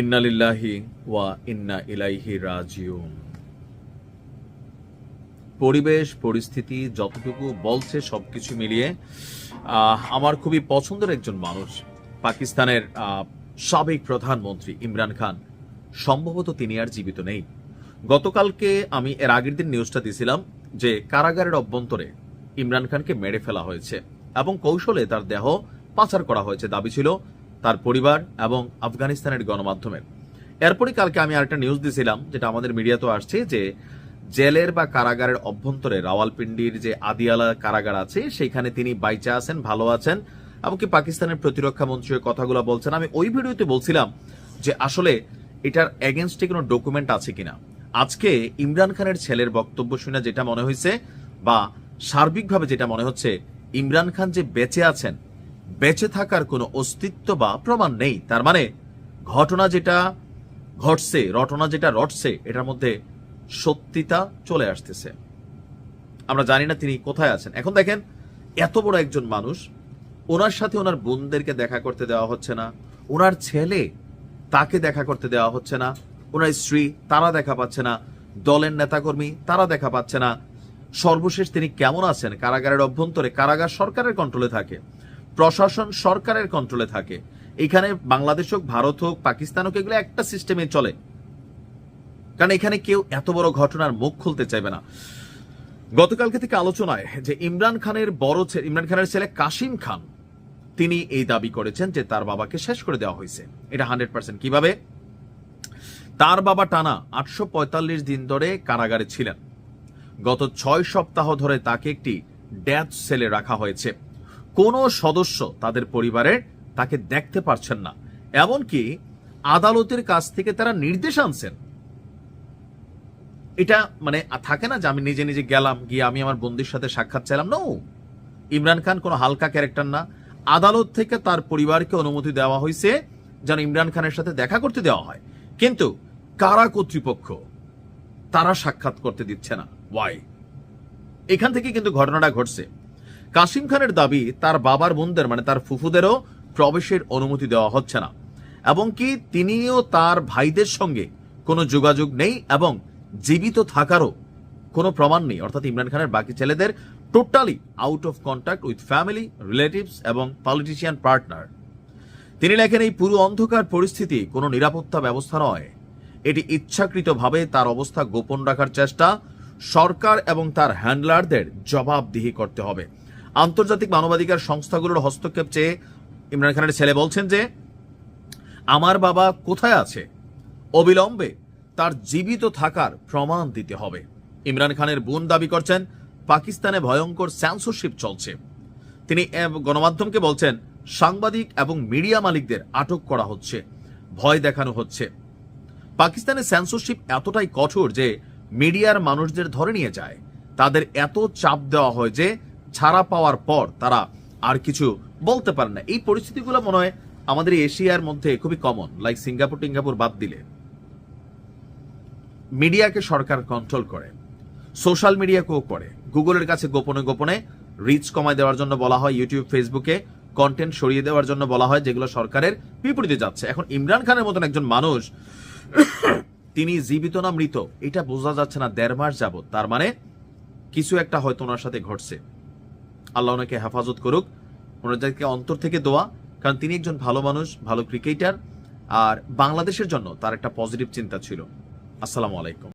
ইন্না লিল্লাহি ওয়া ইন্না ইলাইহি রাজিউন। পরিবেশ পরিস্থিতি যতটুকু বলছে সবকিছু মিলিয়ে আমার খুবই পছন্দের একজন মানুষ, পাকিস্তানের সাবেক প্রধানমন্ত্রী ইমরান খান। সম্ভবত তিনি আর জীবিত নেই। গতকালকে আমি এর আগের দিন নিউজটা দিয়েছিলাম যে কারাগারের অভ্যন্তরে ইমরান খানকে মেরে ফেলা হয়েছে এবং কৌশলে তার দেহ পাচার করা হয়েছে, দাবি ছিল তার পরিবার এবং আফগানিস্তানের গণমাধ্যমের। এরপরই কালকে আমি আরেকটা নিউজ দিয়েছিলাম, যেটা আমাদের মিডিয়াতেও আসছে, যে জেলের বা কারাগারের অভ্যন্তরে রাওয়ালপিন্ডির যে আদিয়ালা কারাগার আছে সেখানে তিনি বাইচা আছেন, ভালো আছেন, এমনকি পাকিস্তানের প্রতিরক্ষা মন্ত্রী কথাগুলো বলছেন। আমি ওই ভিডিওতে বলছিলাম যে আসলে এটার এগেনস্টে কোনো ডকুমেন্ট আছে কিনা। আজকে ইমরান খানের ছেলের বক্তব্য শুনে যেটা মনে হয়েছে, বা সার্বিকভাবে যেটা মনে হচ্ছে, ইমরান খান যে বেঁচে আছেন, বেঁচে থাকার কোনো অস্তিত্ব বা প্রমাণ নেই। তার মানে ঘটনা যেটা ঘটছে, রটনা যেটা রটছে, এটার মধ্যে সত্যিতা চলে আসতেছে। আমরা জানি না তিনি কোথায় আছেন। এখন দেখেন, এত বড় একজন মানুষ, ওনার সাথে ওনার বোনদেরকে দেখা করতে দেওয়া হচ্ছে না, ওনার ছেলে তাকে দেখা করতে দেওয়া হচ্ছে না, ওনার স্ত্রী তারা দেখা পাচ্ছে না, দলের নেতাকর্মী তারা দেখা পাচ্ছে না। সর্বশেষ তিনি কেমন আছেন কারাগারের অভ্যন্তরে? কারাগার সরকারের কন্ট্রোলে থাকে, প্রশাসন সরকারের কন্ট্রোলে থাকে। এখানে বাংলাদেশ হোক, ভারত হোক, পাকিস্তান হোক, এগুলো একটা সিস্টেমে চলে, কারণ এখানে কেউ এত বড় ঘটনার মুখ খুলতে চাইবে না। গতকালকে থেকে আলোচনায় যে ইমরান খানের ছেলে কাশিম খান, তিনি এই দাবি করেছেন যে তার বাবাকে শেষ করে দেওয়া হয়েছে। এটা 100%। কিভাবে? তার বাবা টানা 845 দিন ধরে কারাগারে ছিলেন। গত 6 সপ্তাহ ধরে তাকে একটি ডেথ সেলে রাখা হয়েছে। কোনো সদস্য তাদের পরিবারের তাকে দেখতে পারছেন না, এমনকি আদালতের কাছ থেকে তারা নির্দেশ আনছেন। এটা মানে থাকে না যে আমি নিজে নিজে গেলাম, গিয়ে আমি আমার বন্ধুর সাথে সাক্ষাৎ চাইলাম। নো, ইমরান খান কোনো হালকা ক্যারেক্টার না। আদালত থেকে তার পরিবারকে অনুমতি দেওয়া হয়েছে যেন ইমরান খানের সাথে দেখা করতে দেওয়া হয়, কিন্তু কারা কর্তৃপক্ষ তারা সাক্ষাৎ করতে দিচ্ছে না। ওয়াই? এখান থেকে কিন্তু ঘটনাটা ঘটছে। কাশিম খানের দাবি তার বাবার বোনদের, মানে তার ফুফুদেরও প্রবেশের অনুমতি দেওয়া হচ্ছে না, এবং কি তিনিও তার ভাইদের সঙ্গে কোনো যোগাযোগ নেই এবং জীবিত থাকারও কোনো প্রমাণ নেই। অর্থাৎ ইমরান খানের বাকি ছেলেদের totally out of contact with family, relatives এবং পলিটিশিয়ান পার্টনার। তিনি লেখেন, এই পুরো অন্ধকার পরিস্থিতি কোনো নিরাপত্তা ব্যবস্থা নয়, এটি ইচ্ছাকৃতভাবে তার অবস্থা গোপন রাখার চেষ্টা। সরকার এবং তার হ্যান্ডলারদের জবাবদিহি করতে হবে। আন্তর্জাতিক মানবাধিকার সংস্থাগুলোর হস্তক্ষেপ চেয়ে ইমরান খানের ছেলে বলছেন যে আমার বাবা কোথায় আছে, অবিলম্বে তার জীবিত থাকার প্রমাণ দিতে হবে। ইমরান খানের বোন দাবি করছেন পাকিস্তানে ভয়ঙ্কর সেন্সরশিপ চলছে। তিনি গণমাধ্যমকে বলছেন সাংবাদিক এবং মিডিয়া মালিকদের আটক করা হচ্ছে, ভয় দেখানো হচ্ছে। পাকিস্তানে সেন্সরশিপ এতটাই কঠোর যে মিডিয়ার মানুষদের ধরে নিয়ে যায়, তাদের এত চাপ দেওয়া হয় যে ছাড়া পাওয়ার পর তারা আর কিছু বলতে পারে না। এই পরিস্থিতিগুলো মনে হয় আমাদের এশিয়ার মধ্যে খুবই কমন, লাইক সিঙ্গাপুর বাদ দিলে। মিডিয়াকে সরকার কন্ট্রোল করে, সোশ্যাল মিডিয়াকেও করে। গুগলের কাছে গোপনে গোপনে রিচ কমায় দেওয়ার জন্য বলা হয়, ইউটিউব ফেসবুকে কন্টেন্ট সরিয়ে দেওয়ার জন্য বলা হয়, যেগুলো সরকারের বিপরীতে যাচ্ছে। এখন ইমরান খানের মতন একজন মানুষ, তিনি জীবিত না মৃত এটা বোঝা যাচ্ছে না 1.5 মাস যাবত। তার মানে কিছু একটা হয়তো ওনার সাথে ঘটছে। আল্লাহ ওনাকে হেফাজত করুক, ওনাদেরকে অন্তর থেকে দোয়া, কারণ তিনি একজন ভালো মানুষ, ভালো ক্রিকেটার, আর বাংলাদেশের জন্য তার একটা পজিটিভ চিন্তা ছিল। আসসালামু আলাইকুম।